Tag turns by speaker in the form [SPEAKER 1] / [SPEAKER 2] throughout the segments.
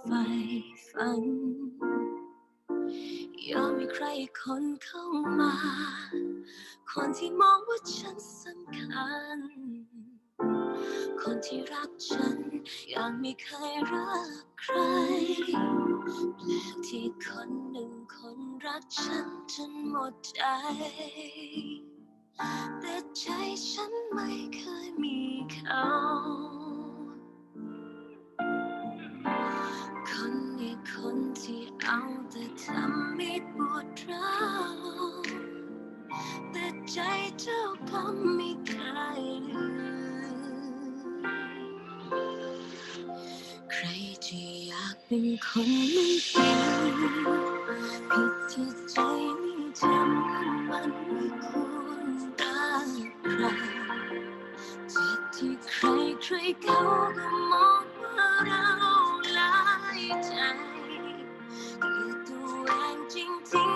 [SPEAKER 1] ใฝ่ฝันยอมให้ใครคนเข้ามาคนที่มองว่าฉันสำคัญคนที่รักฉันยังไม่เคยรักใครแปลกที่คนหนึ่งคนรักฉันจนหมดใจแต่ใจฉันไม่เคยมีเขาคนนี้คนที่เอาแต่ทำให้ปวดร้าวแต่ใจเจ้าก็ไม่เคยลืมใครที่อยากเป็นคนไม่ดีผิดที่ใจไม่จำว่ามันไม่ควรรักใครเจ็บที่ใครเขาก็มองว่าเราหลายใจคือตัวเองจริงที่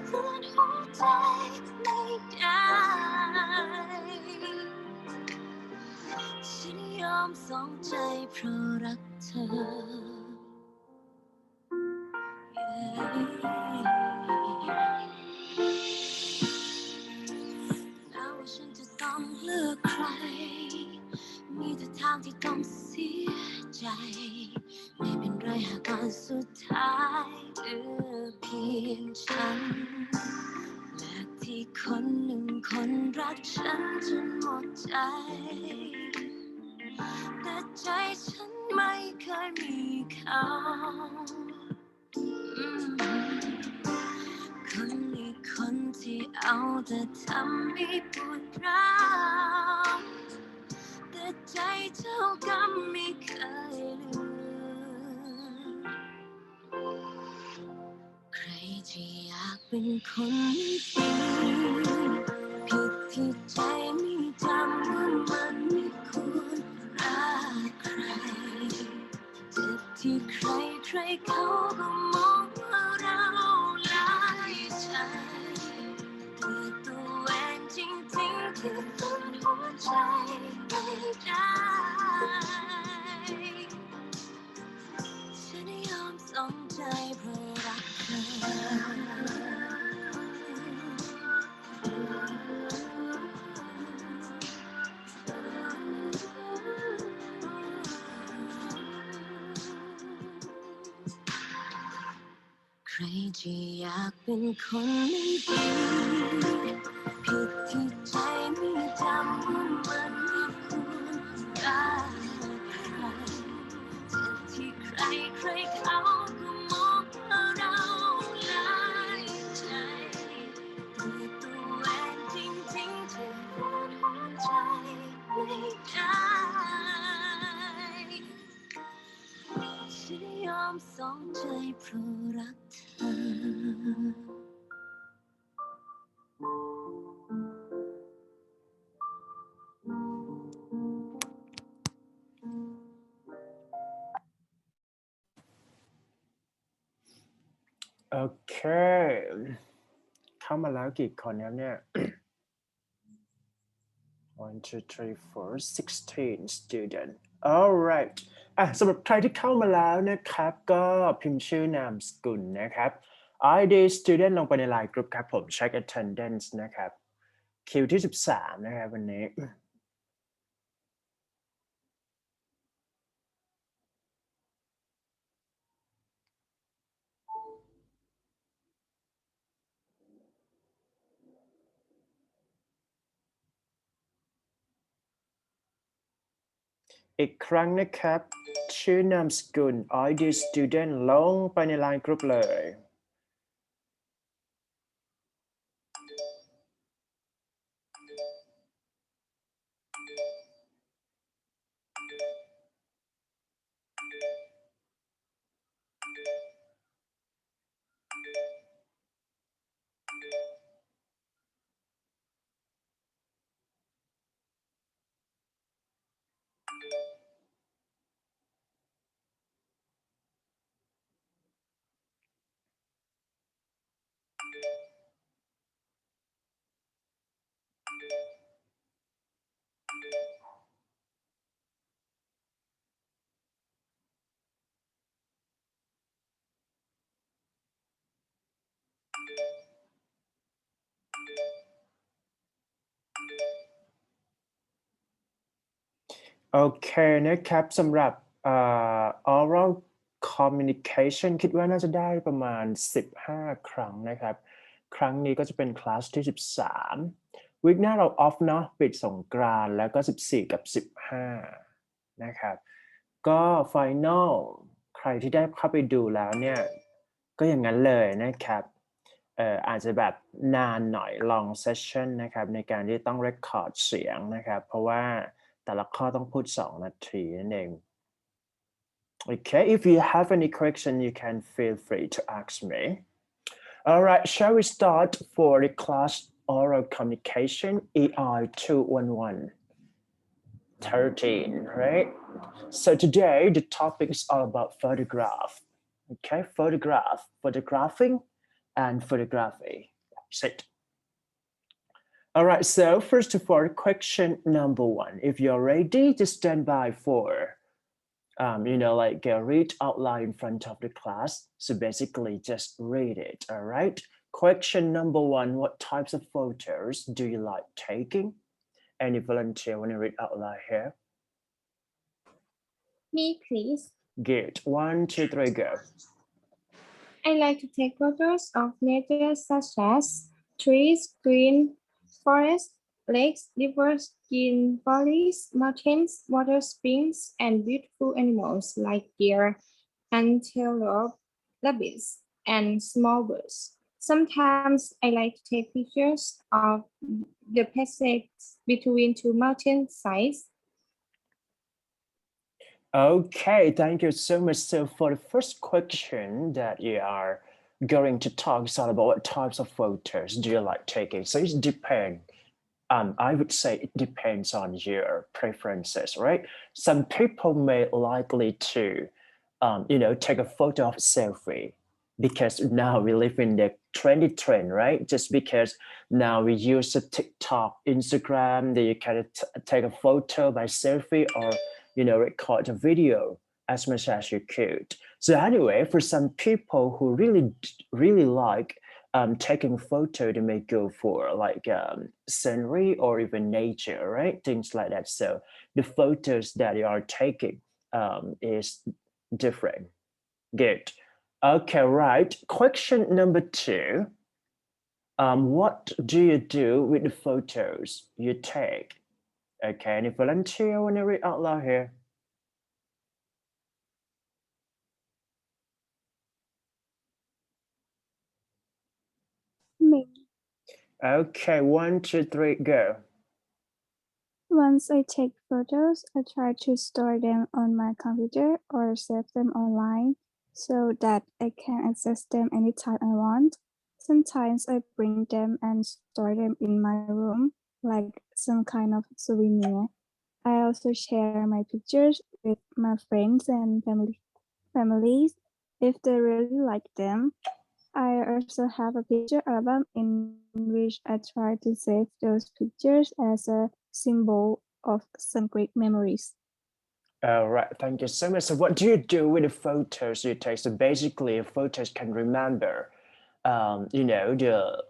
[SPEAKER 1] ฝืนหัวใจไม่ได้ฉันยอมสองใจเพราะรักเธอแล้วว่าฉันจะต้องเลือกใครมีแต่ทางที่ต้องเสียใจไม่เป็นไรหากวันสุดท้ายเหลือเพียงฉันและที่คนหนึ่งคนรักฉันจนหมดใจแต่ใจฉันไม่เคยมีเขาคนนี้คนที่เอาแต่ทำให้ปวดร้าวแต่ใจเจ้าก็ไม่เคยลืมใครที่อยากเป็นคนดีผิดที่ใจไม่จำว่ามันไม่ควรรักใครเจ็บที่ใครเขาก็มองว่าเราหลายใจคือตัวเองจริงที่ฝืนหัวใจไม่ได้ฉันยอมสองใจเพราะรักเธอใครที่อยากเป็นคนไม่ดีผิดที่ใจไม่จำว่ามันไม่ควรรักใครเจ็บที่ใครเขาก็มองว่าเราหลายใจคือตัวเองจริงที่ฝืนหัวใจไม่ได้ฉันยอมสองใจเพราะรักเธอ
[SPEAKER 2] โอเคเข้ามาแล้วกี่คนครับเนี่ย 1 2 3 4 16 student alright สำหรับใครที่เข้ามาแล้วนะครับก็พิมพ์ชื่อนามสกุลนะครับ ID student ลงไปในไลน์กรุ๊ปครับผม check attendance นะครับคิวที่13นะครับวันนี้อีกครั้งนะครับชื่อนามสกุล ID student ลงไปในไลน์กรุ๊ปเลย โอเคนะครับสำหรับoral communication คิดว่าน่าจะได้ประมาณ15 ครั้งนะครับครั้งนี้ก็จะเป็นคลาสที่13วีคหน้าเราออฟเนาะปิดสงกรานต์แล้วก็14กับ15นะครับก็ final ใครที่ได้เข้าไปดูแล้วเนี่ยก็อย่างนั้นเลยนะครับอาจจะแบบนานหน่อย long session นะครับในการที่ต้อง record เสียงนะครับเพราะว่าแต่ละข้อต้องพูด2 นาทีนั่นเอง Okay, if you have any question, you can feel free to ask me. All right, shall we start for the class oral communication EI 211 13, right? So today the topic is all about photograph. Okay, photographing, and photography. That's it. All right, so first of all, question number 1. If you're ready, just stand by for read out loud in front of the class. So basically just read it, all right? Question number 1, what types of photos do you like taking? Any volunteer want to read out loud here?
[SPEAKER 3] Me, please.
[SPEAKER 2] Good. 1, 2, 3, go.
[SPEAKER 3] I like to take photos of nature such as trees, green forests, lakes, rivers, green valleys, mountains, water springs, and beautiful animals like deer, antelope, rabbits, and small birds. Sometimes I like to take pictures of the passage between two mountain sides.
[SPEAKER 2] Okay, thank you so much. So for the first question that you are going to talk is all about what types of photos do you like taking? So it depends. I would say it depends on your preferences, right? Some people may likely to, take a photo of selfie because now we live in the trendy trend, right? Just because now we use a TikTok, Instagram, that you can take a photo by selfie or, record a video as much as you could. So anyway, for some people who really like taking photo, they may go for like scenery or even nature, right? Things like that. So the photos that you are taking is different. Good. Okay, right. Question number 2. What do you do with the photos you take? Okay, any volunteer want to read out loud here?
[SPEAKER 4] Me.
[SPEAKER 2] Okay, 1, 2, 3, go.
[SPEAKER 4] Once I take photos, I try to store them on my computer or save them online so that I can access them anytime I want. Sometimes I bring them and store them in my room, like some kind of souvenir. I also share my pictures with my friends and families if they really like them. I also have a picture album in which I try to save those pictures as a symbol of some great memories.
[SPEAKER 2] All right, thank you so much. So what do you do with the photos you take? So basically, photos can remember, the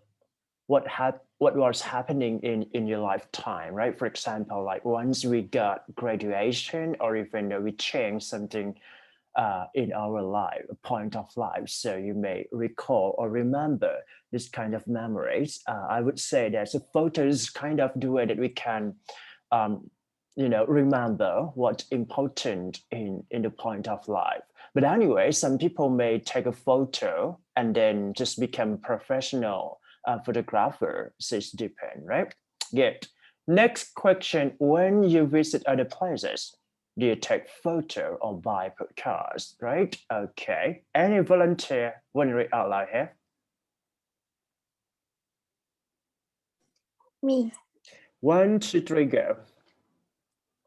[SPEAKER 2] what was happening in your lifetime, right? For example, like once we got graduation or even we changed something in our life, a point of life. So you may recall or remember this kind of memories. I would say that the photo is kind of the way that we can, remember what's important in the point of life. But anyway, some people may take a photo and then just become professional photographer. So it's depend, right? Good. Next question: when you visit other places, do you take photo or buy podcasts, right? Okay. Any volunteer want to read out loud here?
[SPEAKER 3] Me.
[SPEAKER 2] 1, 2, 3, go.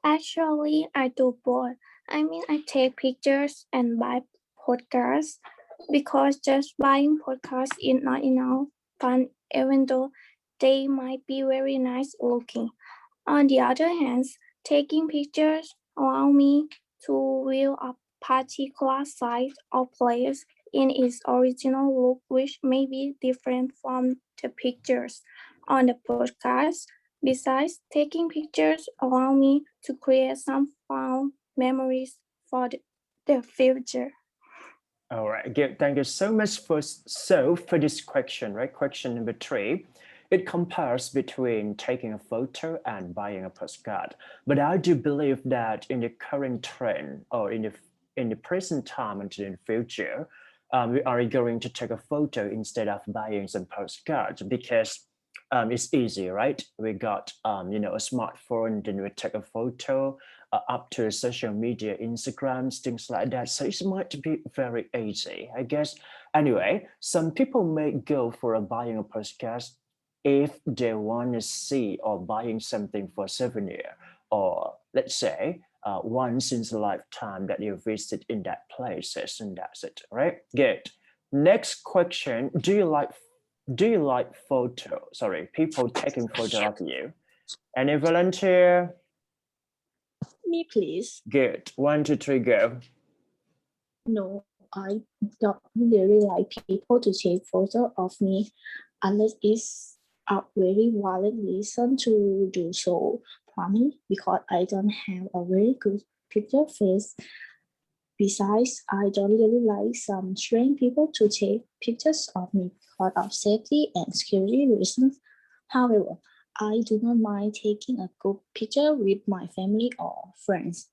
[SPEAKER 3] Actually, I do both. I mean, I take pictures and buy podcasts because just buying podcasts is not enough fun, even though they might be very nice looking. On the other hand, taking pictures allow me to view a particular site or place in its original look, which may be different from the pictures on the podcast. Besides, taking pictures allow me to create some fun memories for the future.
[SPEAKER 2] All right, good. Thank you so much for this question, right? Question number 3. It compares between taking a photo and buying a postcard. But I do believe that in the current trend or in the present time and in the future, we are going to take a photo instead of buying some postcards because it's easy, right? We got a smartphone, then we take a photo up to social media, Instagrams, things like that. So it might be very easy, I guess. Anyway, some people may go for buying a postcard if they want to see or buying something for souvenir, or let's say once in a lifetime that you visit in that places, and that's it, right? Good. Next question: Do you like people taking photo of you? Any volunteer?
[SPEAKER 1] Me, please.
[SPEAKER 2] Good. 1, 2, 3, go.
[SPEAKER 1] No, I don't really like people to take photo of me unless it's a very valid reason to do so for me because I don't have a very good picture face. Besides, I don't really like some strange people to take pictures of me because of safety and security reasons. However, I do not mind taking a good picture with my family or friends.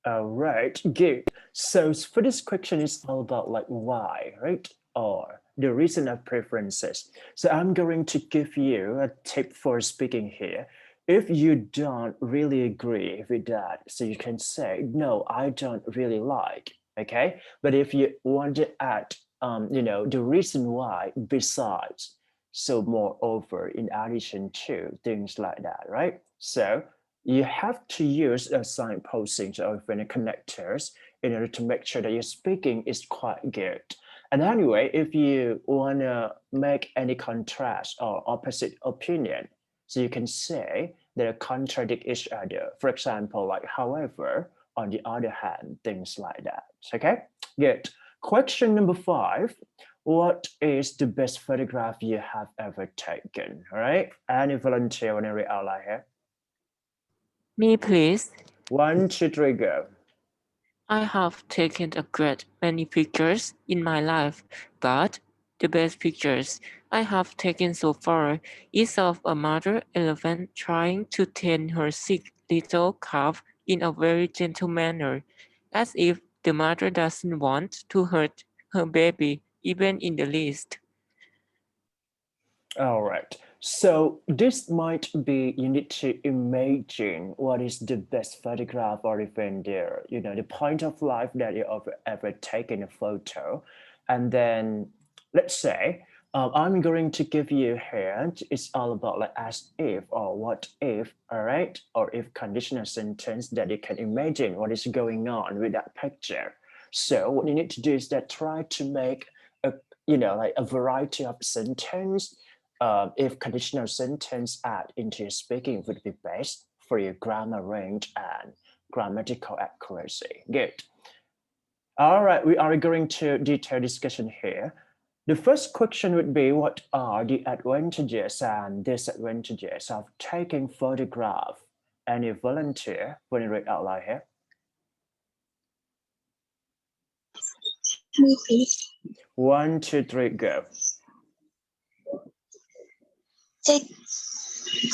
[SPEAKER 2] All right, good. So for this question, it's all about like why, right? Or the reason of preferences. So I'm going to give you a tip for speaking here. If you don't really agree with that, so you can say, no, I don't really like, okay? But if you want to add, the reason why besides, so moreover, in addition to things like that, right? So you have to use a signposting or even connectors in order to make sure that your speaking is quite good. And anyway, if you want to make any contrast or opposite opinion, so you can say they contradict each other. For example, like however, on the other hand, things like that. Okay, good. Question number 5. What is the best photograph you have ever taken? All right. Any volunteer want to read out loud here?
[SPEAKER 5] Me, please.
[SPEAKER 2] 1, 2, 3, go.
[SPEAKER 5] I have taken a great many pictures in my life, but the best pictures I have taken so far is of a mother elephant trying to tend her sick little calf in a very gentle manner, as if the mother doesn't want to hurt her baby even in the least.
[SPEAKER 2] All right. So this might be, you need to imagine what is the best photograph or even the point of life that you have ever taken a photo. And then let's say, I'm going to give you a hint. It's all about like as if or what if, all right? Or if conditional sentence that you can imagine what is going on with that picture. So what you need to do is that try to make like a variety of sentence. If conditional sentence add into your speaking would be best for your grammar range and grammatical accuracy. Good. All right, we are going to detailed discussion here. The first question would be, what are the advantages and disadvantages of taking photograph? Any volunteer want to read out loud here?
[SPEAKER 1] Me, please.
[SPEAKER 2] 1, 2, 3, go.
[SPEAKER 1] Take,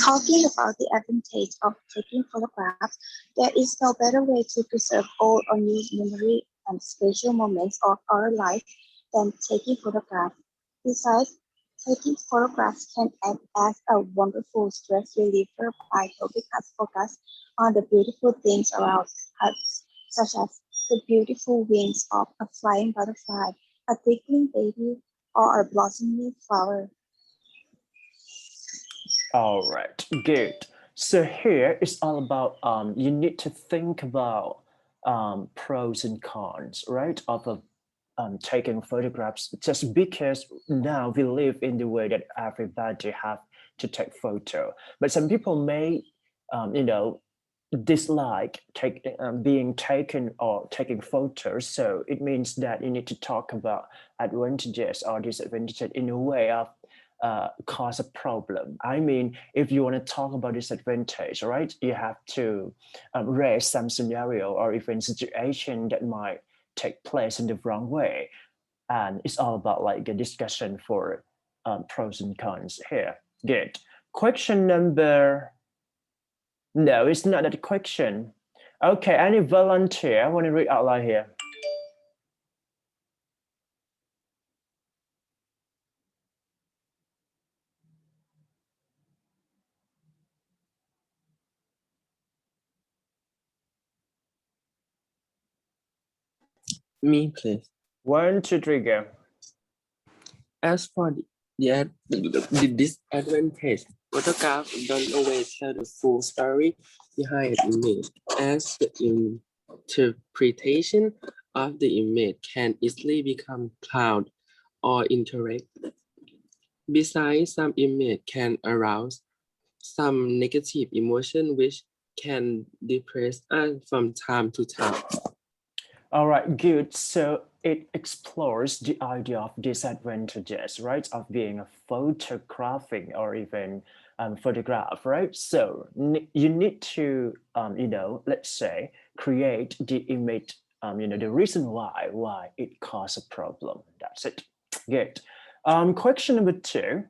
[SPEAKER 1] Talking about the advantage of taking photographs, there is no better way to preserve all unused memory and special moments of our life than taking photographs. Besides, taking photographs can act as a wonderful stress reliever by helping us focus on the beautiful things around us, such as the beautiful wings of a flying butterfly, a tickling baby, or a blossoming flower.
[SPEAKER 2] All right, good. So here it's all about you need to think about pros and cons, right? Of taking photographs, just because now we live in the way that everybody have to take photo. But some people may, dislike being taken or taking photos. So it means that you need to talk about advantages or disadvantages in a way of cause a problem. I mean, if you want to talk about disadvantage, right, you have to raise some scenario or even situation that might take place in the wrong way. And it's all about like a discussion for pros and cons here. Good. Question number, no, it's not that question. Okay, any volunteer want to read out loud here?
[SPEAKER 6] Me, please.
[SPEAKER 2] 1, 2, 3, go.
[SPEAKER 6] As for the disadvantage, photographs don't always tell the full story behind an image, as the interpretation of the image can easily become clouded or incorrect. Besides, some image can arouse some negative emotion which can depress us from time to time.
[SPEAKER 2] All right, good. So it explores the idea of disadvantages, right, of being a photographing or even photograph, right? So you need to, let's say, create the image, the reason why it caused a problem. That's it. Good. Question number 2.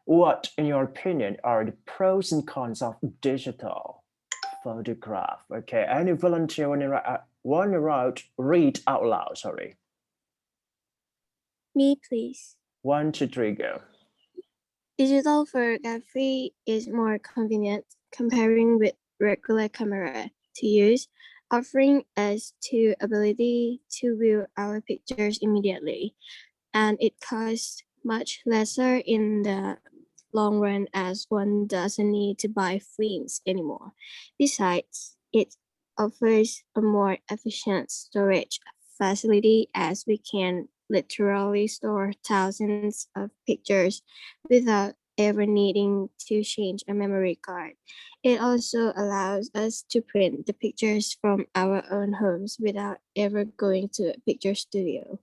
[SPEAKER 2] What, in your opinion, are the pros and cons of digital photograph? Okay, any volunteer want to read out loud? Sorry.
[SPEAKER 7] Me, please.
[SPEAKER 2] 1, 2, 3, go.
[SPEAKER 7] Digital photography is more convenient comparing with regular camera to use, offering us the ability to view our pictures immediately, and it costs much lesser in the long run as one doesn't need to buy frames anymore. Besides, it offers a more efficient storage facility as we can literally store thousands of pictures without ever needing to change a memory card. It also allows us to print the pictures from our own homes without ever going to a picture studio.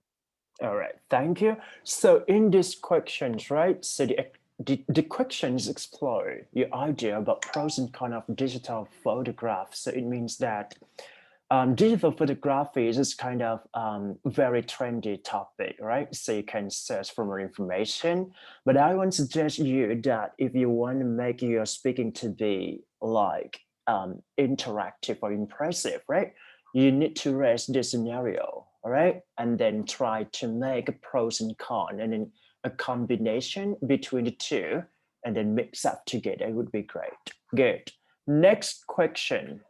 [SPEAKER 2] All right, thank you. So in these questions, right, so the questions explore your idea about pros and cons of digital photographs. So it means that digital photography is kind of very trendy topic, right? So you can search for more information. But I want to suggest you that if you want to make your speaking to be like interactive or impressive, right? You need to raise the scenario, all right? And then try to make a pros and cons and then a combination between the two and then mix up together. It would be great. Good. Next question.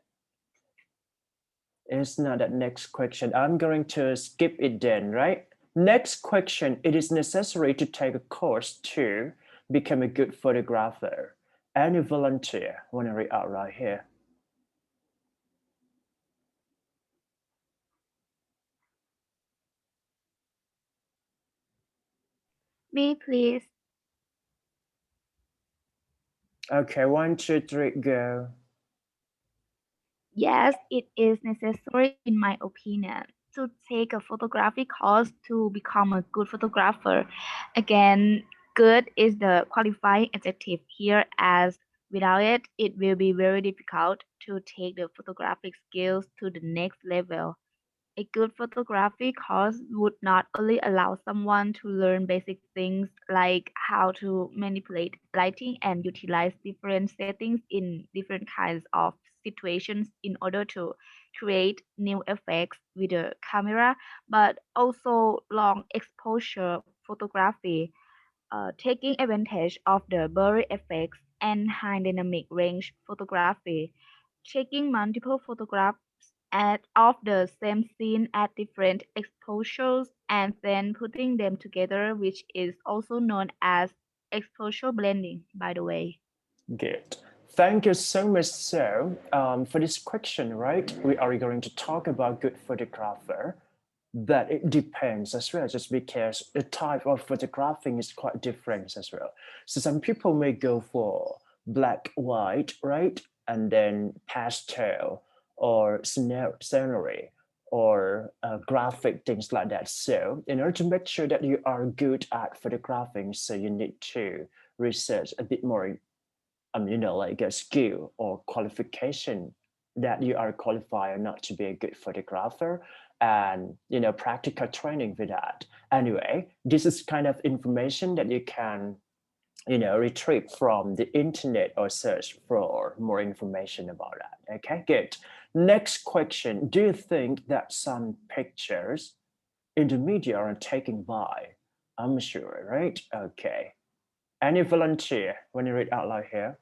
[SPEAKER 2] It's not that next question. I'm going to skip it then, right? Next question. It is necessary to take a course to become a good photographer. Any volunteer want to read out right here?
[SPEAKER 8] Me, please.
[SPEAKER 2] Okay, 1, 2, 3, go.
[SPEAKER 8] Yes, it is necessary, in my opinion, to take a photography course to become a good photographer. Again, good is the qualifying adjective here, as without it, it will be very difficult to take the photographic skills to the next level. A good photography course would not only allow someone to learn basic things like how to manipulate lighting and utilize different settings in different kinds of situations in order to create new effects with the camera, but also long exposure photography, taking advantage of the blurry effects and high dynamic range photography, taking multiple photographs of the same scene at different exposures and then putting them together, which is also known as exposure blending, by the way.
[SPEAKER 2] Good. Thank you so much. So for this question, right, we are going to talk about good photographer, but it depends as well, just because the type of photographing is quite different as well. So some people may go for black, white, right, and then pastel or scenery, or graphic, things like that. So in order to make sure that you are good at photographing, so you need to research a bit more, like a skill or qualification that you are qualified not to be a good photographer, and practical training for that. Anyway, this is kind of information that you can retrieve from the internet or search for more information about that. Okay, good. Next question. Do you think that some pictures in the media are taken by? I'm sure, right? Okay. Any volunteer when you read out loud here?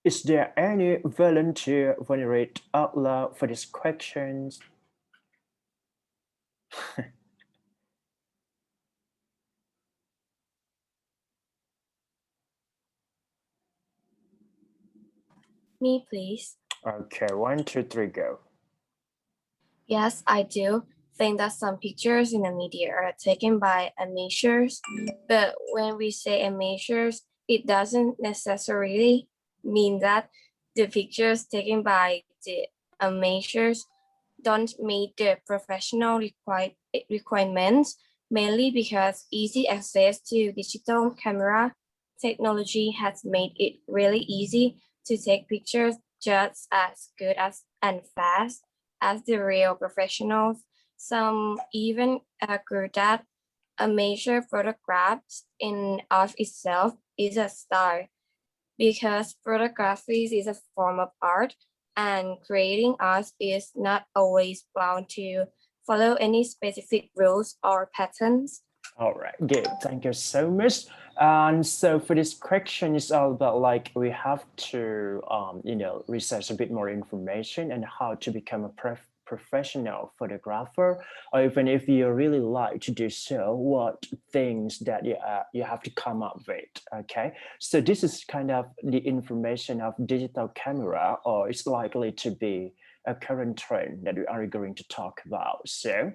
[SPEAKER 2] Is there any volunteer when you read out loud for these questions?
[SPEAKER 7] Me, please.
[SPEAKER 2] Okay, 1, 2, 3, go.
[SPEAKER 7] Yes, I do think that some pictures in the media are taken by amateurs, but when we say amateurs, it doesn't necessarily mean that the pictures taken by the amateurs don't meet the professional requirements, mainly because easy access to digital camera technology has made it really easy to take pictures just as good as and fast as the real professionals. Some even argue that a major photograph in of itself is a star because photography is a form of art and creating art is not always bound to follow any specific rules or patterns.
[SPEAKER 2] All right, good. Thank you so much. And so for this question, it's all about like we have to, research a bit more information and how to become a professional photographer, or even if you really like to do so, what things that you have to come up with. Okay, so this is kind of the information of digital camera, or it's likely to be a current trend that we are going to talk about. So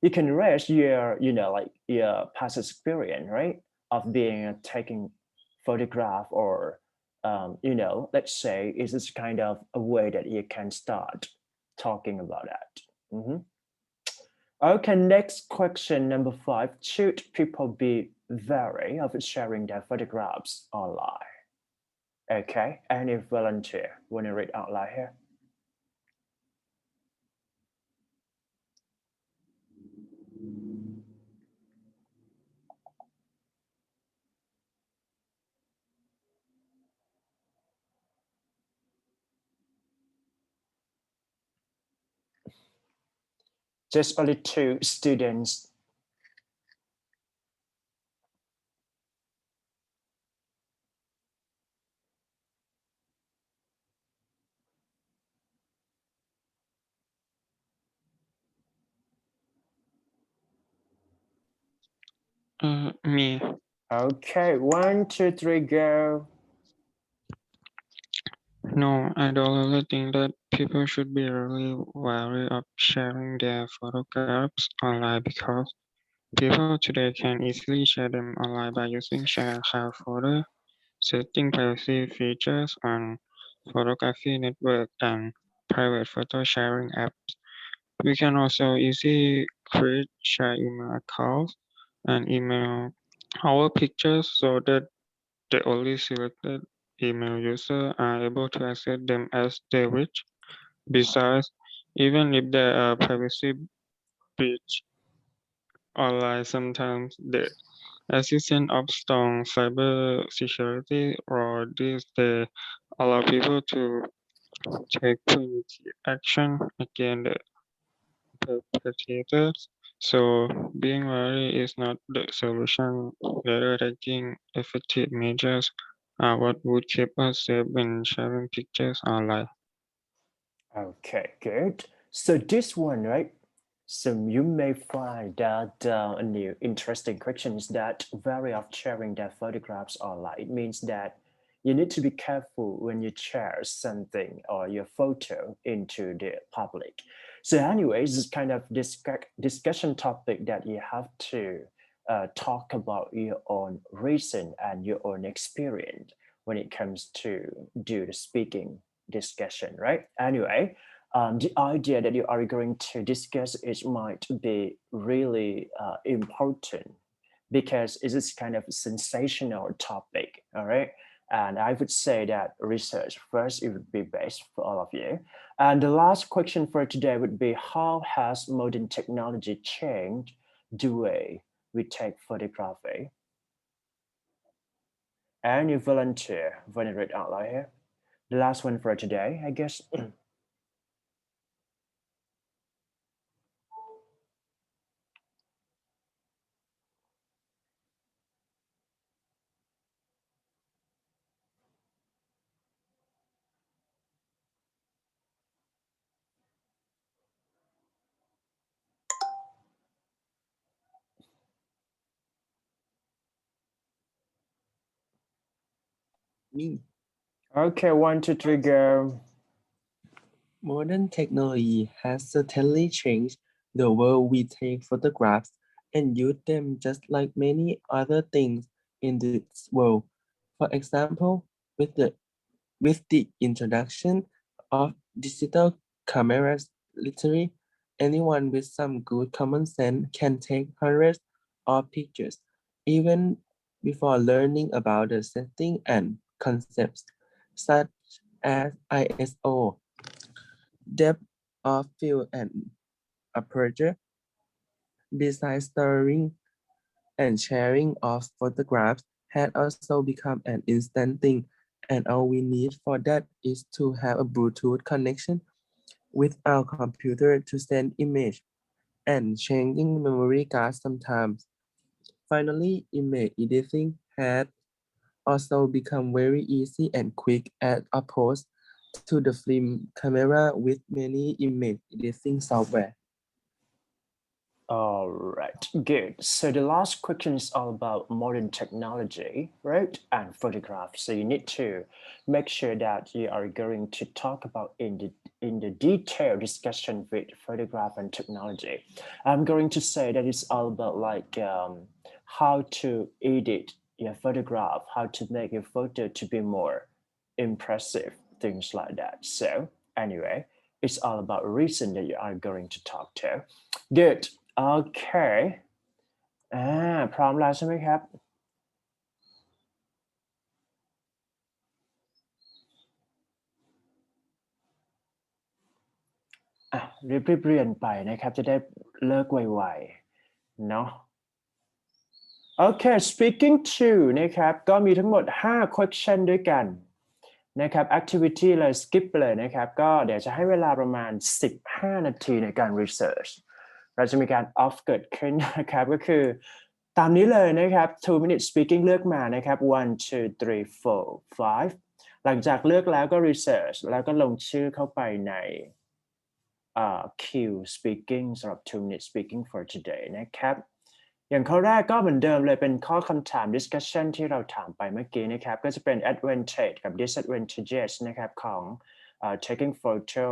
[SPEAKER 2] you can rest your like your past experience, right, of being taking photograph, or let's say it's this kind of a way that you can start talking about that. Okay, next question, number 5. Should people be wary of sharing their photographs online? Okay, any volunteer want to read out loud here? Just only 2 students.
[SPEAKER 5] Me.
[SPEAKER 2] Okay, 1, 2, 3, go.
[SPEAKER 5] No, I don't really think that people should be really wary of sharing their photographs online because people today can easily share them online by using share cloud folder, setting privacy features on photography network and private photo sharing apps. We can also easily create share email accounts and email our pictures so that the only selected email users are able to access them as they wish. Besides, even if there are privacy breach online, sometimes the existence of strong cyber security or this they allow people to take punitive action against the perpetrators. So being wary is not the solution, rather taking effective measures
[SPEAKER 9] What would shape us when sharing pictures online?
[SPEAKER 2] Okay, good. So this one, right? So you may find that a new interesting question is that very often sharing their photographs online. It means that you need to be careful when you share something or your photo into the public. So anyways, it's kind of discussion topic that you have to talk about your own reason and your own experience when it comes to do the speaking discussion, right? Anyway, the idea that you are going to discuss it might be really important because it is kind of sensational topic, all right? And I would say that research first, it would be best for all of you. And the last question for today would be, how has modern technology changed the way we take photography? And you volunteer when I read out loud here. The last one for today, I guess.
[SPEAKER 6] Me.
[SPEAKER 2] Okay, 1, 2, 3, go.
[SPEAKER 6] Modern technology has certainly changed the way we take photographs and use them just like many other things in this world. For example, with the introduction of digital cameras, literally anyone with some good common sense can take hundreds of pictures, even before learning about the setting and concepts such as ISO, depth of field and aperture, besides storing and sharing of photographs had also become an instant thing, and all we need for that is to have a Bluetooth connection with our computer to send image and changing memory cards sometimes. Finally, image editing had also become very easy and quick as opposed to the film camera with many image editing software.
[SPEAKER 2] All right, good. So the last question is all about modern technology, right? And photographs. So you need to make sure that you are going to talk about in the detailed discussion with photograph and technology. I'm going to say that it's all about like how to edit your photograph, how to make your photo to be more impressive, things like that. So anyway, it's all about reason that you are going to talk to. Good. โอเคพร้อมแล้วใช่ไหมครับรีบเรียนไปนะครับจะได้เลิกไวๆเนาะโอเค speaking to นะครับก็มีทั้งหมด5 question ด้วยกันนะครับ activity เลย skip ไปเลยนะครับก็เดี๋ยวจะให้เวลาประมาณ15 นาทีในการ research เราจะมีการ off เกิดขึ้นนะครับก็คือตามนี้เลยนะครับ 2 minute speaking เลือกมานะครับ 1 2 3 4 5หลังจากเลือกแล้วก็ research แล้วก็ลงชื่อเข้าไปในQ speaking สำหรับ 2 minute speaking for today นะครับอย่างข้อแรกก็เหมือนเดิมเลยเป็นข้อคำถาม discussion ที่เราถามไปเมื่อกี้นะครับก็จะเป็น advantage กับ disadvantages นะครับของ taking photo.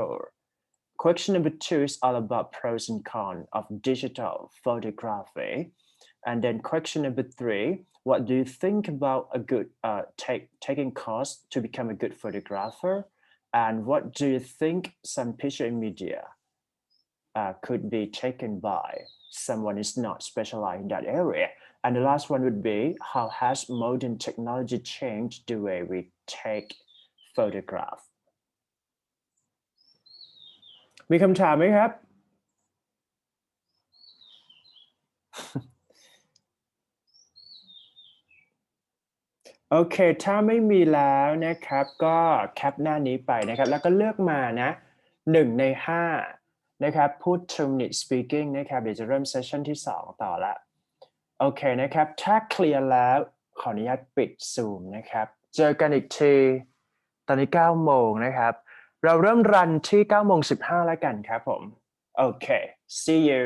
[SPEAKER 2] Question number 2 is all about pros and cons of digital photography. And then question number 3, what do you think about a good taking course to become a good photographer? And what do you think some picture in media could be taken by someone who's not specialized in that area? And the last one would be, how has modern technology changed the way we take photograph? มีคำถามไหมครับ โอเคถ้าไม่มีแล้วนะครับก็แคปหน้านี้ไปนะครับแล้วก็เลือกมานะ1 ใน 5นะครับพูด 2 minute speaking นะครับเดี๋ยวจะเริ่มเซสชั่นที่2ต่อละโอเคนะครับถ้าเคลียร์แล้วขออนุญาตปิด Zoom นะครับ เจอกันอีกทีตอนนี้9โมงนะครับเราเริ่มรันที่9โมง15แล้วกันครับผมโอเค see you